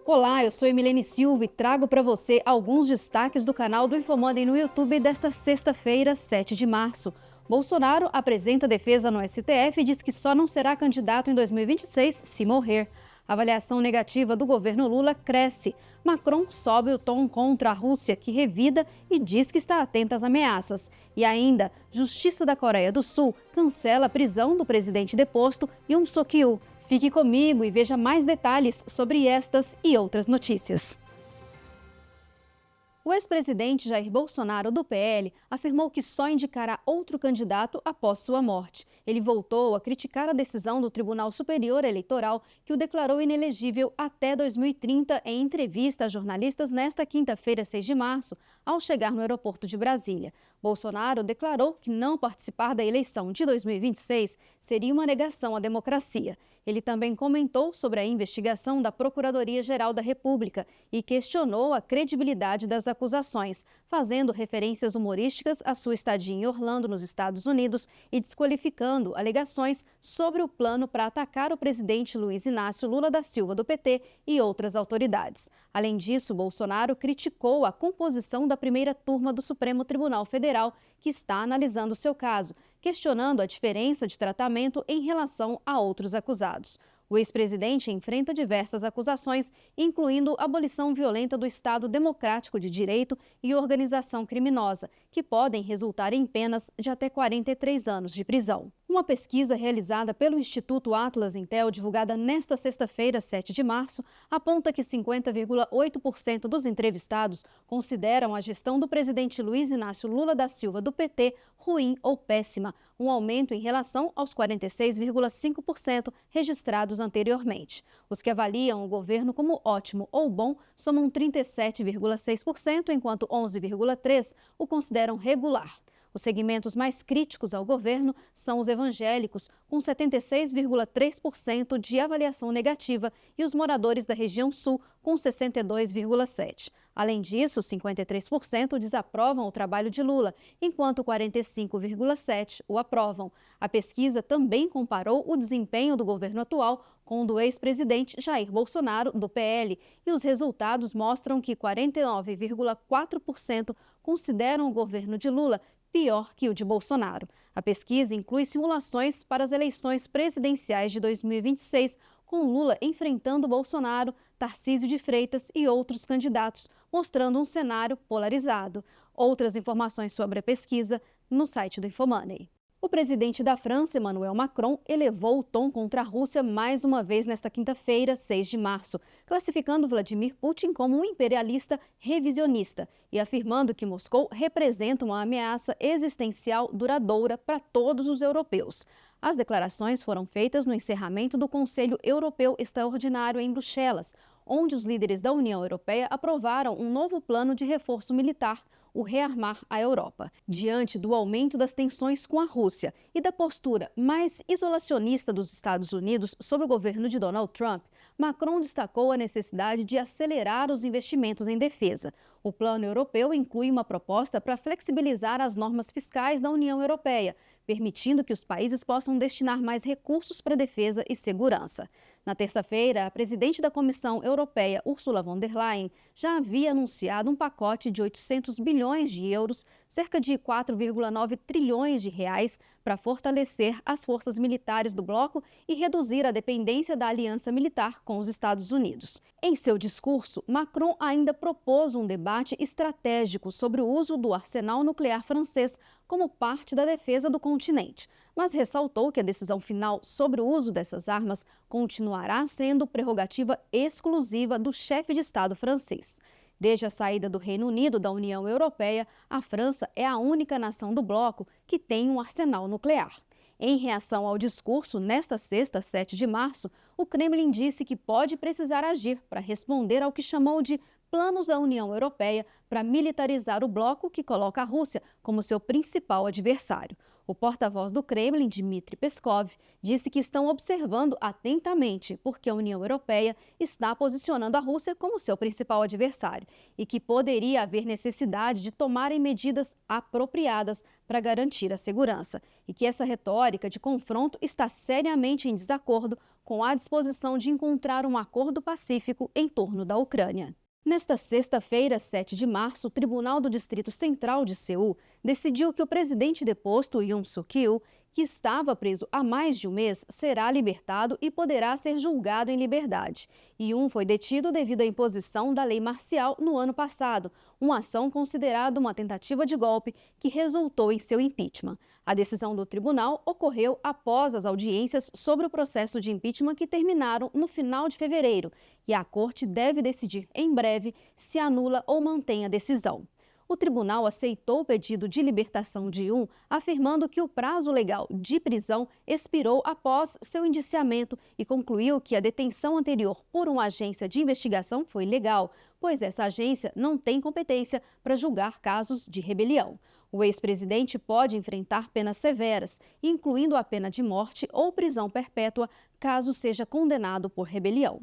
Olá, eu sou Emilene Silva e trago para você alguns destaques do canal do Infomoney no YouTube desta sexta-feira, 7 de março. Bolsonaro apresenta defesa no STF e diz que só não será candidato em 2026 se morrer. A avaliação negativa do governo Lula cresce. Macron sobe o tom contra a Rússia, que revida e diz que está atenta às ameaças. E ainda, Justiça da Coreia do Sul cancela a prisão do presidente deposto Yoon Suk-yeol. Fique comigo e veja mais detalhes sobre estas e outras notícias. O ex-presidente Jair Bolsonaro, do PL, afirmou que só indicará outro candidato após sua morte. Ele voltou a criticar a decisão do Tribunal Superior Eleitoral, que o declarou inelegível até 2030 em entrevista a jornalistas nesta quinta-feira, 6 de março, ao chegar no aeroporto de Brasília. Bolsonaro declarou que não participar da eleição de 2026 seria uma negação à democracia. Ele também comentou sobre a investigação da Procuradoria-Geral da República e questionou a credibilidade das acusações, fazendo referências humorísticas à sua estadia em Orlando, nos Estados Unidos, e desqualificando alegações sobre o plano para atacar o presidente Luiz Inácio Lula da Silva, do PT, e outras autoridades. Além disso, Bolsonaro criticou a composição da primeira turma do Supremo Tribunal Federal, que está analisando seu caso, questionando a diferença de tratamento em relação a outros acusados. O ex-presidente enfrenta diversas acusações, incluindo abolição violenta do Estado Democrático de Direito e organização criminosa, que podem resultar em penas de até 43 anos de prisão. Uma pesquisa realizada pelo Instituto Atlas Intel, divulgada nesta sexta-feira, 7 de março, aponta que 50,8% dos entrevistados consideram a gestão do presidente Luiz Inácio Lula da Silva, do PT, ruim ou péssima, um aumento em relação aos 46,5% registrados anteriormente. Os que avaliam o governo como ótimo ou bom somam 37,6%, enquanto 11,3% o consideram regular. Os segmentos mais críticos ao governo são os evangélicos, com 76,3% de avaliação negativa, e os moradores da região sul, com 62,7%. Além disso, 53% desaprovam o trabalho de Lula, enquanto 45,7% o aprovam. A pesquisa também comparou o desempenho do governo atual com o do ex-presidente Jair Bolsonaro, do PL, e os resultados mostram que 49,4% consideram o governo de Lula pior que o de Bolsonaro. A pesquisa inclui simulações para as eleições presidenciais de 2026, com Lula enfrentando Bolsonaro, Tarcísio de Freitas e outros candidatos, mostrando um cenário polarizado. Outras informações sobre a pesquisa no site do Infomoney. O presidente da França, Emmanuel Macron, elevou o tom contra a Rússia mais uma vez nesta quinta-feira, 6 de março, classificando Vladimir Putin como um imperialista revisionista e afirmando que Moscou representa uma ameaça existencial duradoura para todos os europeus. As declarações foram feitas no encerramento do Conselho Europeu Extraordinário em Bruxelas, onde os líderes da União Europeia aprovaram um novo plano de reforço militar, o Rearmar a Europa. Diante do aumento das tensões com a Rússia e da postura mais isolacionista dos Estados Unidos sobre o governo de Donald Trump, Macron destacou a necessidade de acelerar os investimentos em defesa. O plano europeu inclui uma proposta para flexibilizar as normas fiscais da União Europeia, permitindo que os países possam destinar mais recursos para defesa e segurança. Na terça-feira, a presidente da Comissão Europeia, Ursula von der Leyen, já havia anunciado um pacote de 800 bilhões de euros, cerca de 4,9 trilhões de reais, para fortalecer as forças militares do bloco e reduzir a dependência da aliança militar com os Estados Unidos. Em seu discurso, Macron ainda propôs um debate estratégico sobre o uso do arsenal nuclear francês como parte da defesa do continente, mas ressaltou que a decisão final sobre o uso dessas armas continuará sendo prerrogativa exclusiva do chefe de Estado francês. Desde a saída do Reino Unido da União Europeia, a França é a única nação do bloco que tem um arsenal nuclear. Em reação ao discurso, nesta sexta, 7 de março, o Kremlin disse que pode precisar agir para responder ao que chamou de planos da União Europeia para militarizar o bloco que coloca a Rússia como seu principal adversário. O porta-voz do Kremlin, Dmitry Peskov, disse que estão observando atentamente porque a União Europeia está posicionando a Rússia como seu principal adversário e que poderia haver necessidade de tomarem medidas apropriadas para garantir a segurança e que essa retórica de confronto está seriamente em desacordo com a disposição de encontrar um acordo pacífico em torno da Ucrânia. Nesta sexta-feira, 7 de março, o Tribunal do Distrito Central de Seul decidiu que o presidente deposto, Yoon Suk-yeol, que estava preso há mais de um mês, será libertado e poderá ser julgado em liberdade. Yoon foi detido devido à imposição da lei marcial no ano passado, uma ação considerada uma tentativa de golpe que resultou em seu impeachment. A decisão do tribunal ocorreu após as audiências sobre o processo de impeachment que terminaram no final de fevereiro, e a corte deve decidir em breve se anula ou mantém a decisão. O tribunal aceitou o pedido de libertação de Yoon, afirmando que o prazo legal de prisão expirou após seu indiciamento e concluiu que a detenção anterior por uma agência de investigação foi legal, pois essa agência não tem competência para julgar casos de rebelião. O ex-presidente pode enfrentar penas severas, incluindo a pena de morte ou prisão perpétua, caso seja condenado por rebelião.